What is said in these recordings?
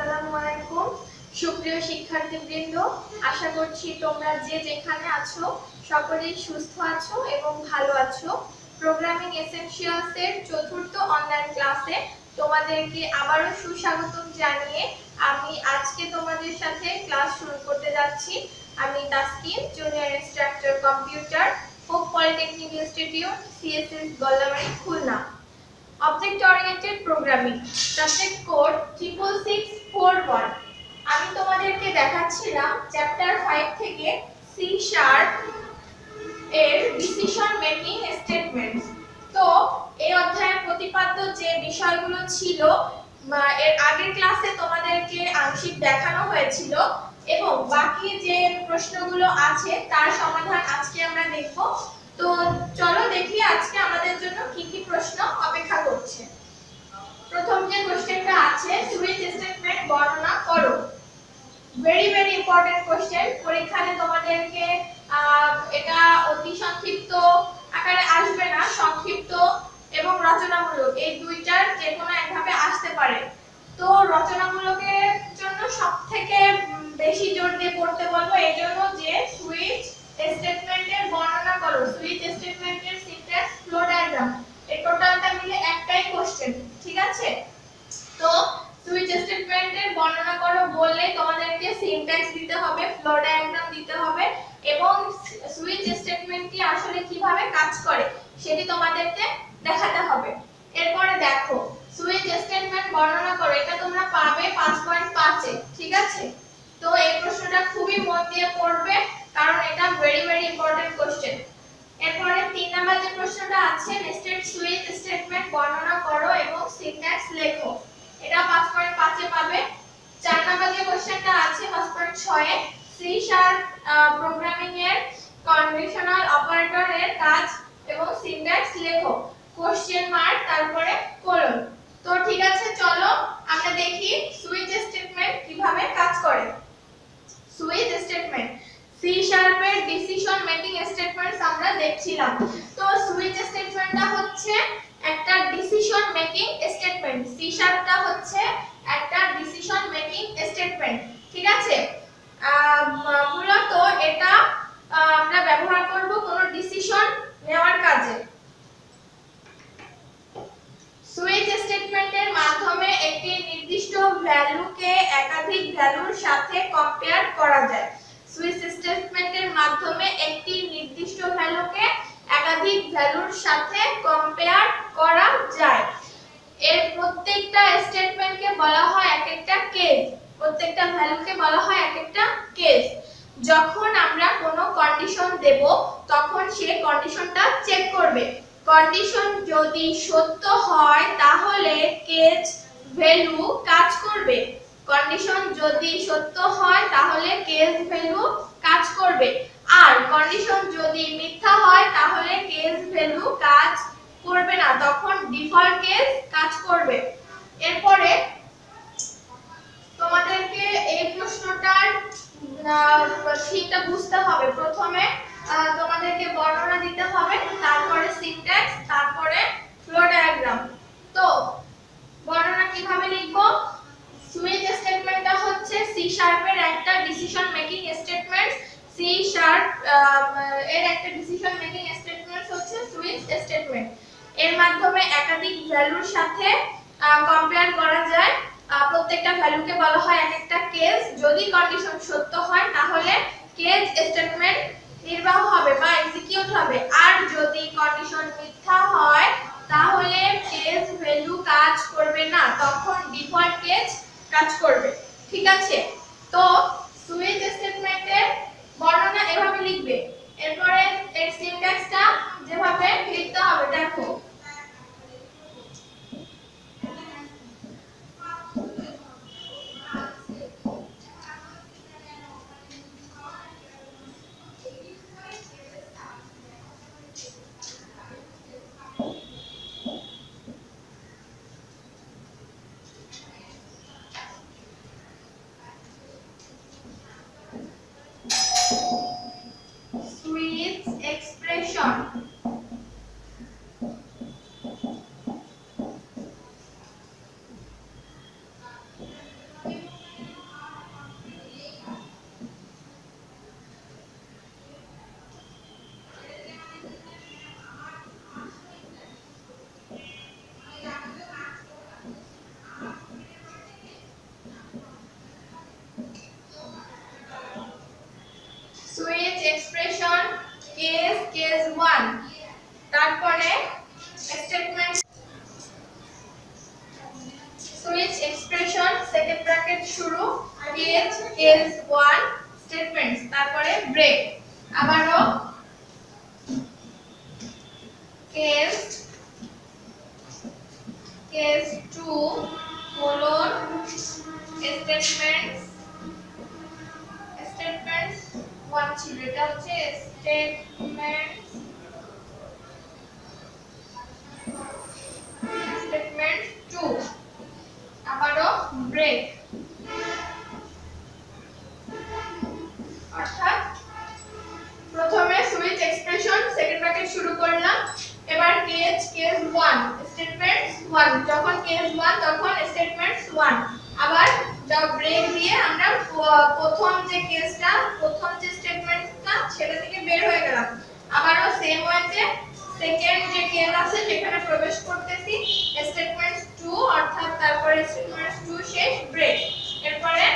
আসসালামু আলাইকুম সুপ্রিয় শিক্ষার্থীবৃন্দ, আশা করছি তোমরা যে যেখানে আছো সকলেই সুস্থ আছো এবং ভালো আছো। প্রোগ্রামিং এসেনশিয়ালস এর চতুর্থ অনলাইন ক্লাসে তোমাদেরকে আবারও সুস্বাগতম জানিয়ে আমি আজকে তোমাদের সাথে ক্লাস শুরু করতে যাচ্ছি। আমি Taskin, junior instructor computer, hope polytechnic institute, CSS Gallamari, Khulna. Object Oriented Programming, Subject Code 66641। আমি তোমাদেরকে দেখাচ্ছিলাম চ্যাপ্টার 5 থেকে C# এর ডিসিশন মেকিং স্টেটমেন্টস। তো এই অধ্যায়ের প্রতিপাদ্য যে বিষয়গুলো ছিল এর আগের ক্লাসে তোমাদেরকে আংশিক দেখানো হয়েছিল এবং বাকি যে প্রশ্নগুলো আছে তার সমাধান আজকে আমরা দেখব। তো চলো দেখি আজকে আমাদের জন্য কি কি প্রশ্ন অপেক্ষা করছে। প্রথম যে কোশ্চেনটা আছে, সুইচ স্টেটমেন্ট বর্ণনা করো। Very important question. পরীক্ষাতে তোমাদেরকে এটা অতি সংক্ষিপ্ত আকারে আসবে না, সংক্ষিপ্ত এবং রচনামূলক এই দুইটার যে কোনো একভাবে আসতে পারে। তো রচনামূলকের জন্য সবথেকে বেশি জোর দিয়ে পড়তে বলবো, এই জন্য যে সুইচ স্টেটমেন্টের বর্ণনা করো। সুইচ স্টেটমেন্টের সিনট্যাক্স, ফ্লো ডায়াগ্রাম, এই টোটালটা মিলে একটাই কোশ্চেন, ঠিক আছে? তো সুইচ স্টেটমেন্টের বর্ণনা করো বললে তোমাদেরকে সিনট্যাক্স দিতে হবে, ফ্লো ডায়াগ্রাম দিতে হবে এবং সুইচ স্টেটমেন্টটি আসলে কিভাবে কাজ করে সেটি তোমাদেরকে দেখাতে হবে। এরপরে দেখো, সুইচ স্টেটমেন্ট বর্ণনা করো, এটা তোমরা পাবে 5.5 এ, ঠিক আছে? তো এই প্রশ্নটা খুবই মন দিয়ে পড়বে কারণ এটা ভেরি ইম্পর্টেন্ট কোশ্চেন। এরপরে 3 নাম্বার যে প্রশ্নটা আছে, নেস্টেড সুইচ স্টেটমেন্ট বর্ণনা করো এবং সিনট্যাক্স লেখো, এটা 5.5 এ পাবে। 4 নাম্বার যে কোশ্চেনটা আছে 5.6 এ, C# প্রোগ্রামিং এর কন্ডিশনাল অপারেটর এর কাজ এবং সিনট্যাক্স লেখো, কোশ্চেন মার্ক তারপরে কোলন। তো ঠিক আছে, চলো আমরা দেখি সুইচ স্টেটমেন্ট কিভাবে কাজ করে। সুইচ স্টেটমেন্ট C# এর ডিসিশন মেকিং স্টেটমেন্টস আমরা দেখছিলাম। তো সুইচ স্টেটমেন্টটা হচ্ছে একটা ডিসিশন মেকিং স্টেটমেন্ট। C# টা হচ্ছে একটা ডিসিশন মেকিং স্টেটমেন্ট, ঠিক আছে? মূলত এটা আমরা ব্যবহার করব কোনো ডিসিশন নেওয়ার কাজে। সুইচ স্টেটমেন্টের মাধ্যমে একটি নির্দিষ্ট ভ্যালুকে একাধিক ভ্যালুর সাথে কম্পেয়ার করা যায়। সুইচ স্টেটমেন্টের মাধ্যমে একটি নির্দিষ্ট ভ্যালুকে একাধিক ভ্যালুর সাথে কম্পেয়ার করা যায়। এর প্রত্যেকটা স্টেটমেন্টকে বলা হয় এক একটা কেস, প্রত্যেকটা ভ্যালুকে বলা হয় এক একটা কেস। যখন আমরা কোনো কন্ডিশন দেব তখন সে কন্ডিশনটা চেক করবে। কন্ডিশন যদি সত্য হয় তাহলে কেস ভ্যালু কাজ করবে। কন্ডিশন যদি সত্য হয় তাহলে কেস ভ্যালু কাজ করবে। আর কন্ডিশন যদি মিথ্যা হয় তাহলে কেস ভ্যালু কাজ করবে না, তখন ডিফল্ট কেস কাজ করবে। এরপরে তোমাদেরকে এই প্রশ্নটার ঠিকটা বুঝতে হবে। প্রথমে তোমাদেরকে বর্ণনা দিতে হবে, তারপরে সিনট্যাক্স, তারপরে ফ্লো ডায়াগ্রাম। তো বর্ণনা কিভাবে লিখবো? সুইচ স্টেটমেন্টটা হচ্ছে C# এর একটা ডিসিশন মেকিং স্টেটমেন্ট। C# এর একটা ডিসিশন মেকিং স্টেটমেন্ট হচ্ছে সুইচ স্টেটমেন্ট। এর মাধ্যমে একাধিক ভ্যালুর সাথে কম্পেয়ার করা যায়। প্রত্যেকটা ভ্যালুকে বলা হয় এক একটা কেস। যদি কন্ডিশন সত্য হয় তাহলে কেস স্টেটমেন্ট নির্বাহ হবে বা এক্সিকিউট হবে। আর যদি কন্ডিশন মিথ্যা হয় তাহলে কেস ভ্যালু কাজ করবে না, তখন ডিফল্ট কেস কাজ করবে, ঠিক আছে? তো সুইচ স্টেটমেন্টের বর্ণনা এভাবে লিখবে। এরপরে এর সিনট্যাক্সটা যেভাবে লিখতে হবে দেখো। সুইচ এক্সপ্রেশন শুরু কেস কেস 1 স্টেটমেন্টস তারপরে ব্রেক আবারো case case 2 colon statements statements 1 ছিল এটা হচ্ছে স্টেটমেন্টস স্টেটমেন্ট 2 আবারো ব্রেক অর্থাৎ প্রথমে সুইচ এক্সপ্রেশন সেকেন্ড ব্র্যাকেট শুরু করলাম এবার কেস কেস 1 স্টেটমেন্টস 1 যখন কেস 1 তখন স্টেটমেন্টস 1 আবার যা ব্রেক দিয়ে আমরা প্রথম যে কেসটা প্রথম যে স্টেটমেন্টটা সেটা থেকে বের হয়ে গেলাম আবারো সেম ওয়েতে সেকেন্ড যে কেস আছে সেখানে প্রবেশ করতেছি স্টেটমেন্টস 2 অর্থাৎ তারপরে স্টেটমেন্টস 2 শেষ ব্রেক এরপরে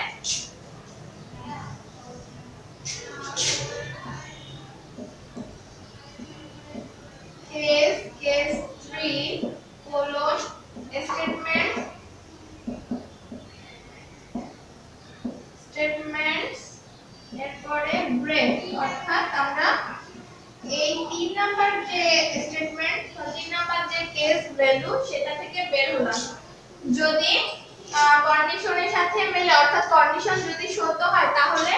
কেস কেস 3 কোলন স্টেটমেন্টস এরপরে ব্রেক অর্থাৎ আমরা এই 3 নাম্বার যে স্টেটমেন্ট 3 নাম্বার যে কেস ভ্যালু সেটা থেকে বের হলাম যদি কন্ডিশনের সাথে মেলে অর্থাৎ কন্ডিশন যদি সত্য হয় তাহলে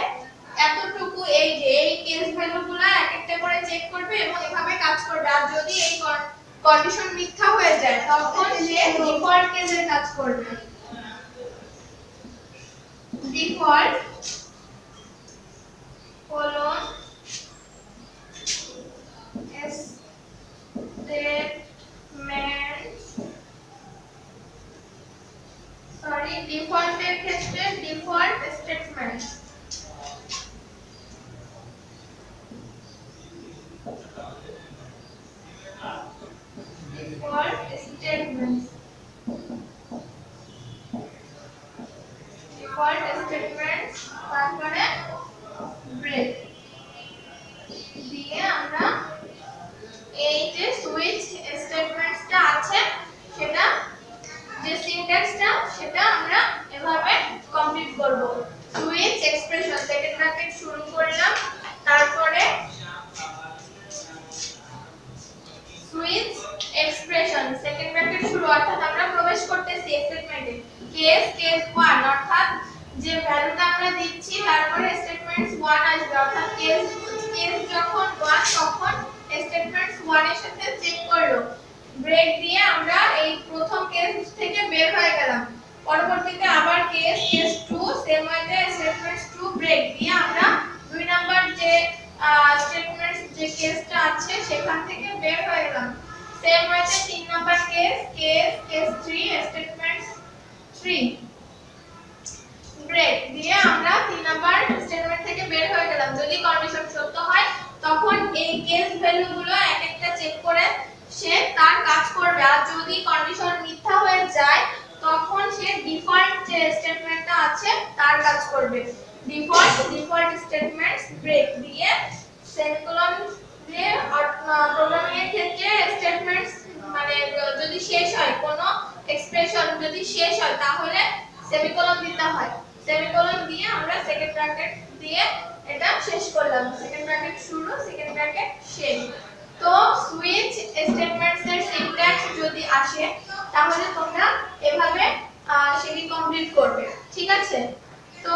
এতটুকু এই যে এই কেস ভ্যালুগুলো এক একটা করে চেক করবে এবং এভাবে কাজ করবে আর যদি এই কন্ডিশন মিথ্যা হয়ে যায় তখন সে ডিফল্ট কেসের কাজ করবে ডিফল্ট কোলন স্টেটমেন্টস সরি ডিফল্টের ক্ষেত্রে ডিফল্ট স্টেটমেন্টস default statements তারপরে ব্রেক দিয়ে আমরা এই যে সুইচ স্টেটমেন্টসটা আছে সেটা যে সিনট্যাক্সটা সেটা আমরা এভাবে কমপ্লিট করব সুইচ এক্সপ্রেশন সেকেন্ড ব্র্যাকেট শুরু করলাম তারপরে সুইচ এক্সপ্রেশন সেকেন্ড ব্র্যাকেট শুরু অর্থাৎ আমরা প্রবেশ করতেছি স্টেটমেন্টে কেস কেস 1 অর্থাৎ যে ভ্যালুটা আমরা দিচ্ছি তারপরে স্টেটমেন্টস 1 আসবে অর্থাৎ কেস কেস যখন 1 তখন স্টেটমেন্টস 1 এর সাথে চেক করলো ব্রেক দিয়ে আমরা এই প্রথম কেস থেকে বের হয়ে গেলাম পরবর্তীতে আবার কেস কেস 2 সেম ওয়েতে স্টেটমেন্টস 2 ব্রেক দিয়ে আমরা দুই নাম্বার যে স্টেটমেন্টস যে কেসটা আছে সেখান থেকে বের হয়ে গেলাম সেম ওয়েতে 3 number case case case 3 statements 3 break দিয়ে আমরা 3 নাম্বার স্টেটমেন্ট থেকে বের হয়ে গেলাম যদি কন্ডিশন সত্য হয় তখন এই কেস ভ্যালুগুলো এক একটা চেক করে সে তার কাজ করবে আর যদি কন্ডিশন মিথ্যা হয়ে যায় তখন সে ডিফল্ট যে স্টেটমেন্টটা আছে তার কাজ করবে ডিফল্ট স্টেটমেন্টস ব্রেক দিয়ে সেমিকোলন দিয়ে প্রোগ্রামিং এর ক্ষেত্রে স্টেটমেন্টস মানে যদি শেষ হয় কোনো এক্সপ্রেশন যদি শেষ হয় তাহলে সেমিকোলন দিতে হয় সেমিকোলন দিয়ে আমরা সেকেন্ড ব্র্যাকেট দিয়ে এটা শেষ করলাম সেকেন্ড ব্র্যাকেট শুরু সেকেন্ড ব্র্যাকেট শেষ তো সুইচ স্টেটমেন্টস এর সিনট্যাক্স যদি আসে তাহলে তোমরা এভাবে সেটি কমপ্লিট করবে ঠিক আছে তো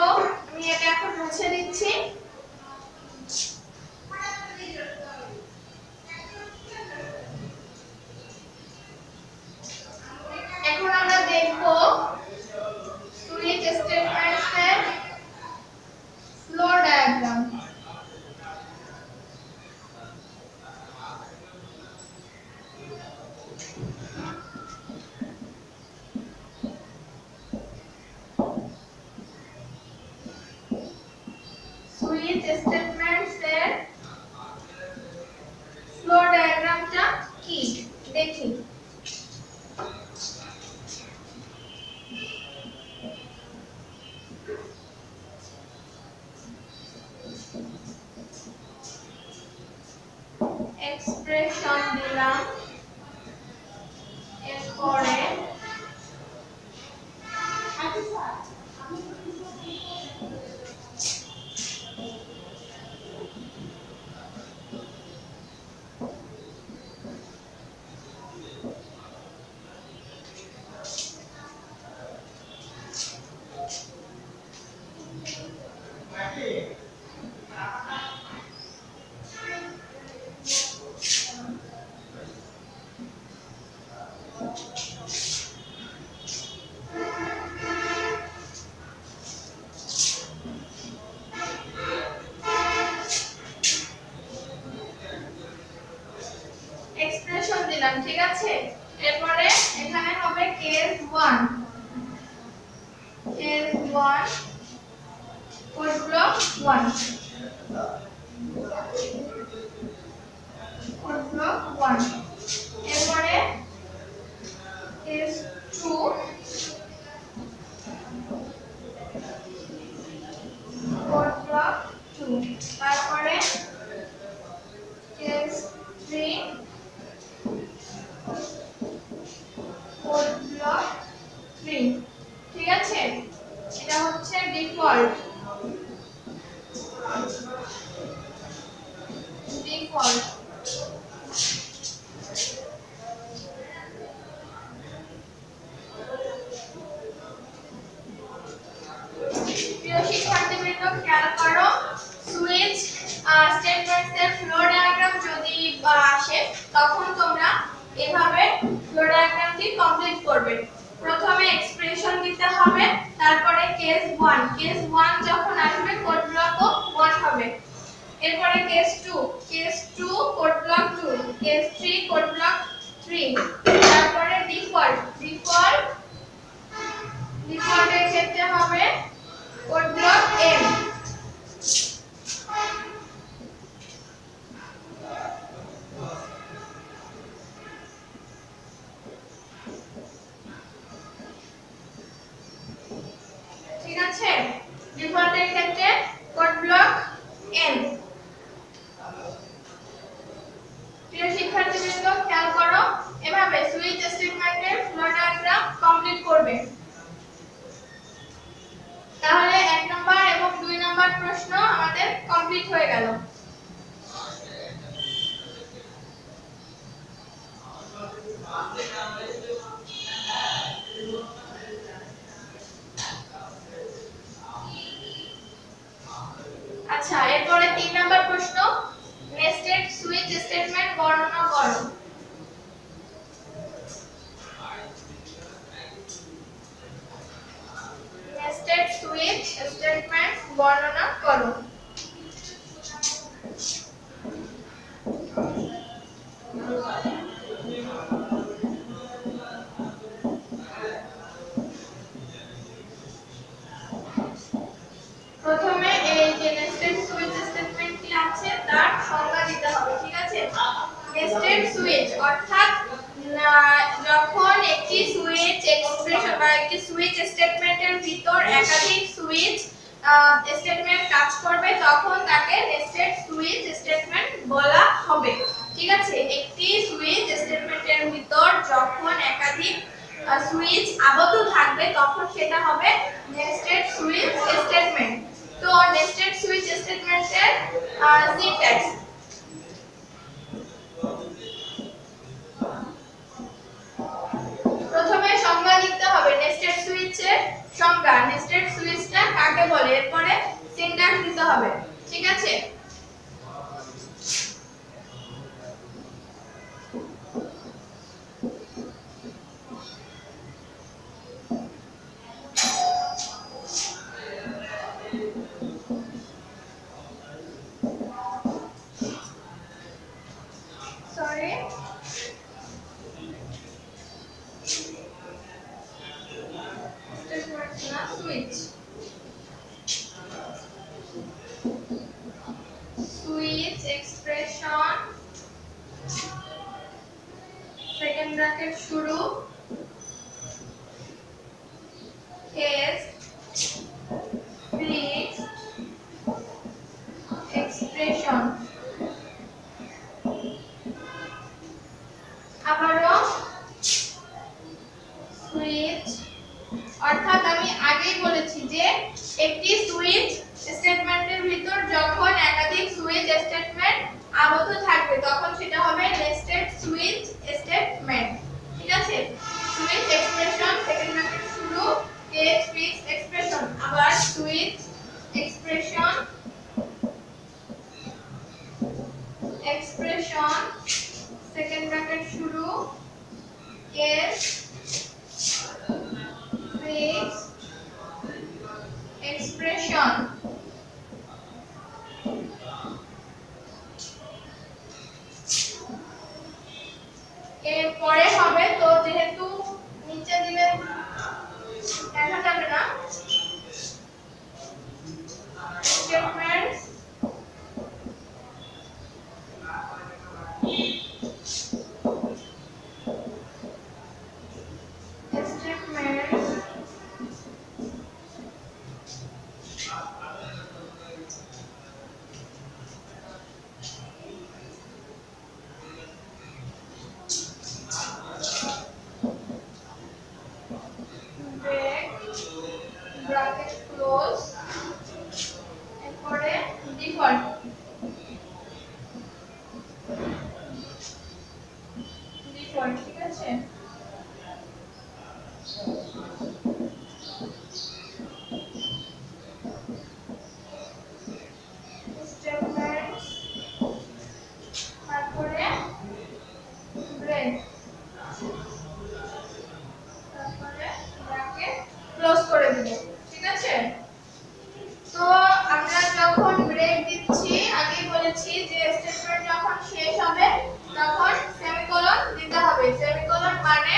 আমি এটা এখন মুছে দিচ্ছি এখন আমরা দেখব সুইচ স্টেটমেন্টস এর ফ্লো ডায়াগ্রাম সুইচ স্টেটমেন্টস এর ফ্লো ডায়াগ্রামটা কি দেখি এক্সপ্রেশন দিলাম এরপরে আছে। এরপরে এখানে হবে case 1 code block 1 code block 1। এরপরে কেস 2 কোড ব্লক 2। তারপরে কেস 3 কোড ব্লক 3। ঠিক আছে, এটা হচ্ছে ডিফল্ট। প্রিয় শিক্ষার্থীবৃন্দ, খেয়াল করো, সুইচ স্টেটমেন্টস এর ফ্লো ডায়াগ্রাম যদি আসে তখন তোমরা এভাবে ফ্লো ডায়াগ্রামটি কমপ্লিট করবে। প্রথমে এক্সপ্রেশন দিতে হবে, তারপরে কেস 1 যখন আসবে কোড ব্লকও 1 হবে। এরপরে case 2 code block 2, case 3 code block 3। তারপরে ডিফল্টের ক্ষেত্রে হবে কোড ব্লক m। ঠিক আছে, ডিফল্টের ক্ষেত্রে কোড ব্লক n। প্রিয় শিক্ষার্থীবৃন্দ, খেয়াল করো, এভাবে সুইচ স্টেটমেন্টের ফ্লো ডায়াগ্রাম কমপ্লিট করবে। তাহলে 1 নম্বর এবং 2 নম্বর প্রশ্ন আমাদের কমপ্লিট হয়ে গেল। আচ্ছা, এরপরে 3 নম্বর প্রশ্ন, নেস্টেড সুইচ স্টেটমেন্ট বর্ণনা করো। নেস্টেড সুইচ স্টেটমেন্ট বর্ণনা করো। প্রথমে এই যে নেস্টেড সুইচ স্টেটমেন্টটি আছে তার সংজ্ঞা দিতে হবে। ঠিক আছে, নেস্টেড সুইচ অর্থাৎ যখন একটি সুইচ এক্সপ্রেশন বা একটি সুইচ স্টেটমেন্টের ভিতর একাধিক সুইচ স্টেটমেন্ট কাজ করবে তখন তাকে নেস্টেড সুইচ স্টেটমেন্ট বলা হবে। ঠিক আছে, একটি সুইচ স্টেটমেন্টের ভিতর যখন একাধিক সুইচ আবদ্ধ থাকবে তখন সেটা হবে নেস্টেড সুইচ স্টেটমেন্ট। তো নেস্টেড সুইচ স্টেটমেন্টের সিনট্যাক্স, প্রথমে সংজ্ঞা লিখতে হবে নেস্টেড সুইচের সংজ্ঞা, নেস্টেড সুইচটা কাকে বলে, এরপরে সিনট্যাক্স দিতে হবে। ঠিক আছে, সুইচ এক্সপ্রেশন সেকেন্ড ব্র্যাকেট শুরু কেস প্লিজ এক্সপ্রেশন। আবারও সুইচ, অর্থাৎ আমি আগেই বলেছি যে একটি সুইচ স্টেটমেন্টের ভিতর যখন একাধিক সুইচ স্টেটমেন্ট আবদ্ধ থাকবে তখন সেটা হবে নেস্টেড সুইচ স্টেটমেন্ট। ঠিক আছে, সুইচ এক্সপ্রেশন সেকেন্ড ব্র্যাকেট শুরু কেস ফিক্স এক্সপ্রেশন, আবার সুইচ এক্সপ্রেশন সেকেন্ড ব্র্যাকেট শুরু কেস ফিক্স এক্সপ্রেশন। এরপরে ক্লোজ, এরপরে ডিফল্ট, ডিফল্ট, ঠিক আছে। স্টেটমেন্টস, তারপরে ব্রেক, তারপরে ব্র্যাকেট ক্লোজ করে দেব, ঠিক আছে। তো আমরা যখন ব্রেক দিচ্ছি, আগেই বলেছি যে স্টেটমেন্ট যখন শেষ হবে তখন সেমিকোলন দিতে হবে। সেমিকোলন মানে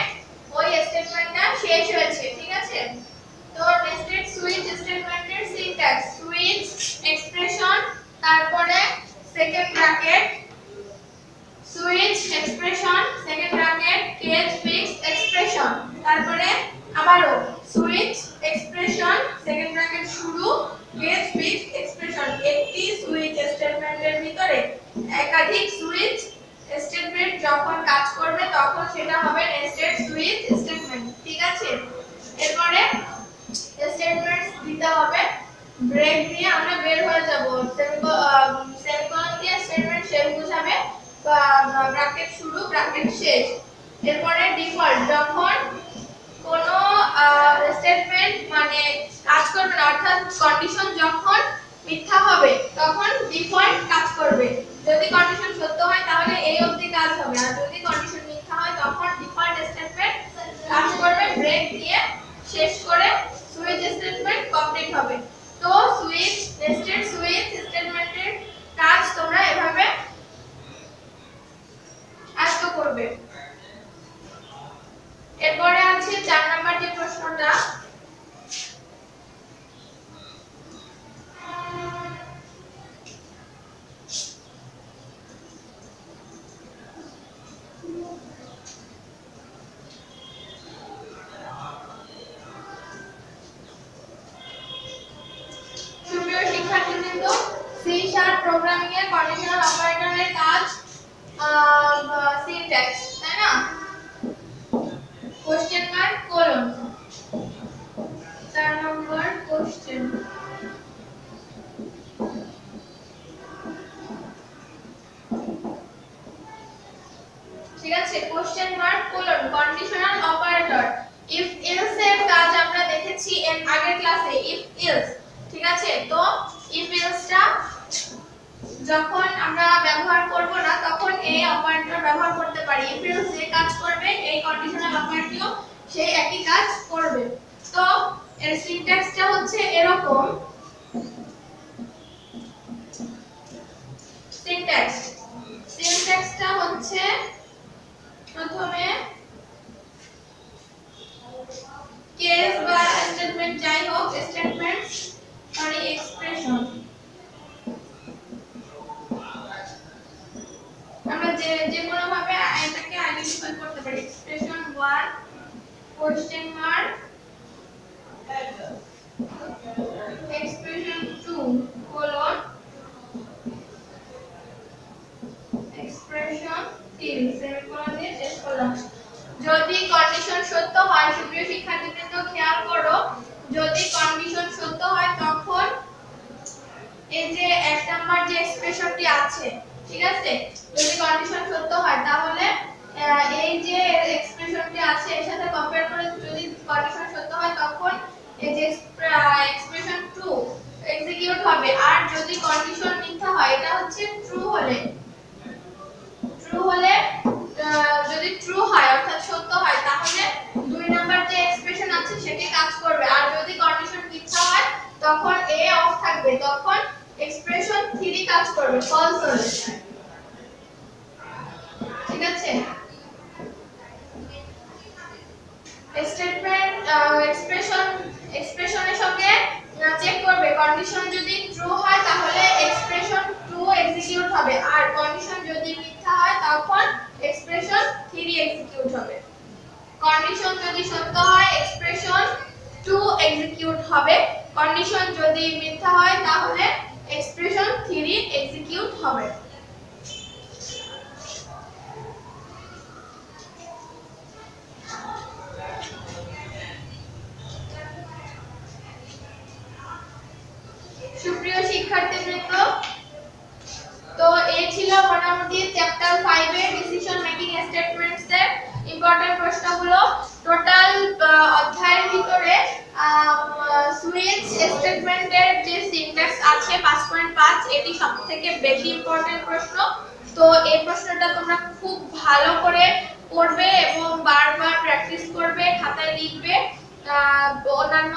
ওই স্টেটমেন্টটা শেষ হয়েছে, ঠিক আছে। তো নেস্টেড সুইচ স্টেটমেন্টের সিনট্যাক্স সুইচ এক্সপ্রেশন, তারপরে second bracket switch expression, second bracket case fix expression, তারপরে আবারো সুইচ এক্সপ্রেশন, সেকেন্ড ব্র্যাকেট শুরু কেস ফিক্স এক্সপ্রেশন। একটি সুইচ স্টেটমেন্টের ভিতরে একাধিক সুইচ স্টেটমেন্ট যখন কাজ করবে তখন সেটা হবে নেস্টেড সুইচ স্টেটমেন্ট, ঠিক আছে। এরপরে স্টেটমেন্টস দিতে হবে, ব্রেক দিয়ে আমরা বের হয়ে যাব, সেমিকোলন দিয়ে স্টেটমেন্ট শেষ বোঝাবে, ব্র্যাকেট শুরু ব্র্যাকেট শেষ। এরপরে ডিফল্ট, যখন কোন স্টেটমেন্ট মানে কাজ করবে না, অর্থাৎ কন্ডিশন যখন মিথ্যা হবে তখন ডিফল্ট কাজ করবে। যদি কন্ডিশন সত্য হয় তাহলে এই অবধি কাজ হবে, আর যদি কন্ডিশন মিথ্যা হয় তখন ডিফল্ট স্টেটমেন্ট কাজ করবে, ব্রেক দিয়ে শেষ করে সুইচ স্টেটমেন্ট কমপ্লিট হবে। তো সুইচ নেস্টেড সুইচ স্টেটমেন্টের কাজ তোমরা এভাবে আয়ত্ত করবে। এরপরে আছে 4 নাম্বার যে প্রশ্নটা, সুপ্রিয় শিক্ষার্থীবৃন্দ, সি শার্প প্রোগ্রামিং এর কন্ডিশনাল অপারেটরের কাজ সিনট্যাক্স, তাই না? কোশ্চেন মার্ক কোলন, 4 নম্বর কোশ্চেন। ঠিক আছে, question mark colon conditional operator. If else এর কাজ আমরা দেখেছি এর আগের ক্লাসে, ইফ এলস, ঠিক আছে। তো ইফ এলসটা যখন আমরা ব্যবহার করব না তখন এই অপারেটর ব্যবহার করতে পারি। ইফ এলস যে কাজ করবে এই কন্ডিশনাল অপারেটরও সেই একই কাজ করবে। তো এর সিনট্যাক্সটা হচ্ছে এরকম, সিনট্যাক্সটা হচ্ছে প্রথমে কেস বা স্টেটমেন্ট, যাই হোক স্টেটমেন্টস মানে এক্সপ্রেশন, আমরা যে কোনো ভাবে এটাকে আইডেন্টিফাই করতে পারি। Expression 1 question mark, expression 2 colon, expression 3 semicolon দিয়ে শেষ করলাম। যদি কন্ডিশন সত্য হয়, সুপ্রিয় শিক্ষার্থীবৃন্দ খেয়াল করো, যদি কন্ডিশন সত্য হয় তখন এই যে 1 নাম্বার যে এক্সপ্রেশনটি আছে, ঠিক আছে, যদি কন্ডিশন সত্য হয় তাহলে এই যে এক্সপ্রেশনটি আছে এর সাথে কম্পেয়ার করে যদি কন্ডিশন সত্য হয় তখন এই যে এক্সপ্রেশন 2 এক্সিকিউট হবে। আর যদি কন্ডিশন মিথ্যা হয়, এটা হচ্ছে ট্রু হলে, যদি ট্রু হয় অর্থাৎ সত্য হয় তাহলে 2 নাম্বার যে এক্সপ্রেশন আছে সেটি কাজ করবে। আর যদি কন্ডিশন মিথ্যা হয় তখন এ অফ থাকবে, তখন এক্সপ্রেশন 3 কাজ করবে, ফলস হলে, ঠিক আছে। স্টেটমেন্ট এক্সপ্রেশনের সঙ্গে চেক করবে, কন্ডিশন যদি ট্রু হয় তাহলে এক্সপ্রেশন 2 এক্সিকিউট হবে, আর কন্ডিশন যদি মিথ্যা হয় তখন এক্সপ্রেশন 3 এক্সিকিউট হবে। কন্ডিশন যদি সত্য হয় এক্সপ্রেশন 2 এক্সিকিউট হবে, কন্ডিশন যদি মিথ্যা হয় তাহলে এক্সপ্রেশন 3 এক্সিকিউট হবে। সুপ্রিয় শিক্ষার্থীবৃন্দ, তো এই ছিল মোটামুটি চ্যাপ্টার 5 এর ডিসিশন মেকিং স্টেটমেন্টস এর ইম্পর্টেন্ট প্রশ্নগুলো। টোটাল অধ্যায়ের ভিতরে সুইচ স্টেটমেন্টের যে সিনট্যাক্স আছে 5.5, এটি সবথেকে বেশি ইম্পর্টেন্ট প্রশ্ন। তো এই প্রশ্নটা তোমরা খুব ভালো করে পড়বে এবং বারবার প্র্যাকটিস করবে, খাতায় লিখবে। অন্যান্য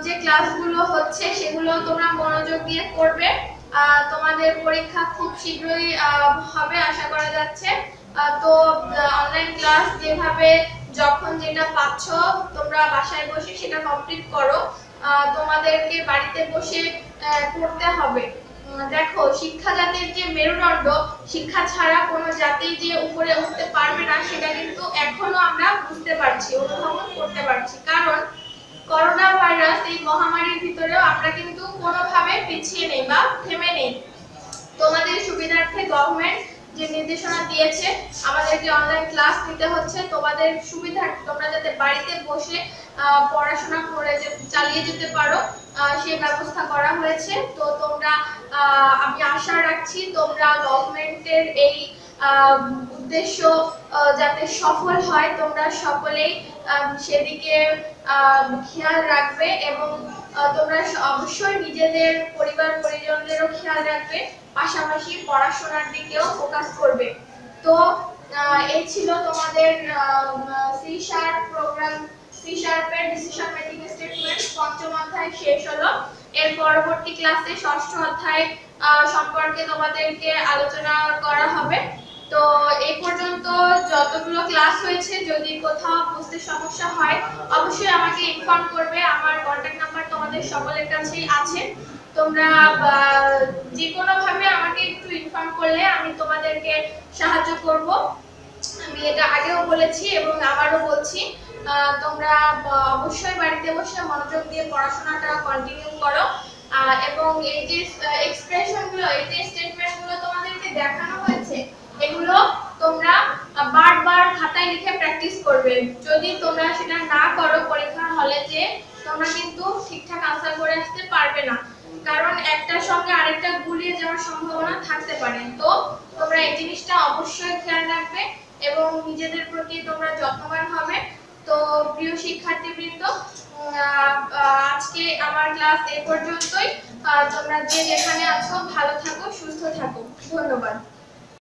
যে ক্লাসগুলো হচ্ছে সেগুলো তোমরা মনোযোগ দিয়ে করবে। তোমাদের পরীক্ষা খুব শীঘ্রই হবে আশা করা যাচ্ছে। তো অনলাইন ক্লাস যেভাবে যখন যেটা পাচ্ছ তোমরা বাসায় বসে সেটা কমপ্লিট করো। তোমাদেরকে বাড়িতে বসে পড়তে হবে। দেখো, শিক্ষা জাতির যে মেরুদণ্ড, শিক্ষা ছাড়া কোনো জাতি যে উপরে উঠতে পারবে না সেটা কিন্তু এখনো আমরা বুঝতে পারছি, অনুধাবন করতে পারছি। কারণ করোনা ভাইরাস এই মহামারীর ভিতরেও আমরা কিন্তু কোনোভাবে পিছিয়ে নেই বা থেমে নেই। তোমাদের সুবিধার্থে গভর্নমেন্ট যে নির্দেশনা দিয়েছে আমাদেরকে অনলাইন ক্লাস নিতে হচ্ছে, তোমাদের সুবিধার্থে তোমরা যাতে বাড়িতে বসে পড়াশোনা করে চালিয়ে যেতে পারো সেই ব্যবস্থা করা হয়েছে। তো তোমরা আমি আশা রাখছি তোমরা গভর্নমেন্টের এই উদ্দেশ্য যাতে সফল হয়, তোমরা সকলেই সেদিকে খেয়াল রাখবে এবং তোমরা অবশ্যই নিজেদের পরিবার পরিজনদেরও খেয়াল রাখবে, পাশাপাশি পড়াশোনার দিকেও ফোকাস করবে। তো এই ছিল তোমাদের সি শার্প প্রোগ্রাম, সি শার্পের ডিসিশন মেকিং স্টেটমেন্ট পঞ্চম অধ্যায় শেষ হলো। এর পরবর্তী ক্লাসে ষষ্ঠ অধ্যায় সম্পর্কে তোমাদেরকে আলোচনা করা হবে। তো এই পর্যন্ত যতগুলো ক্লাস হয়েছে, যদি কোথাও বুঝতে সমস্যা হয় অবশ্যই আমাকে ইনফর্ম করবে। আমার কন্টাক্ট নাম্বার তোমাদের সকলের কাছেই আছে। তোমরা যে কোনো ভাবে আমাকে একটু ইনফর্ম করলে আমি তোমাদেরকে সাহায্য করব। আমি এটা আগেও বলেছি এবং আবারও বলছি, তোমরা অবশ্যই বাড়িতে বসে মনোযোগ দিয়ে পড়াশোনাটা কন্টিনিউ করো এবং এই যে এক্সপ্রেশনগুলো, এই যে স্টেটমেন্টগুলো তোমাদেরকে দেখানো হয়েছে এগুলো তোমরা বারবার খাতায় লিখে প্র্যাকটিস করবে। যদি তোমরা সেটা না করো পরীক্ষার হলে, যে তোমরা কিন্তু ঠিকঠাক আনসার করে আসতে পারবে না, কারণ একটার সঙ্গে আরেকটা গুলিয়ে যাওয়ার সম্ভাবনা থাকতে পারে। তো তোমরা এই জিনিসটা অবশ্যই খেয়াল রাখবে এবং নিজেদের প্রতি তোমরা যত্নবান হবে। তো প্রিয় শিক্ষার্থীবৃন্দ, আজকে আমার ক্লাস এই পর্যন্তই। তোমরা যে যেখানে আছো ভালো থাকো, সুস্থ থাকো। ধন্যবাদ।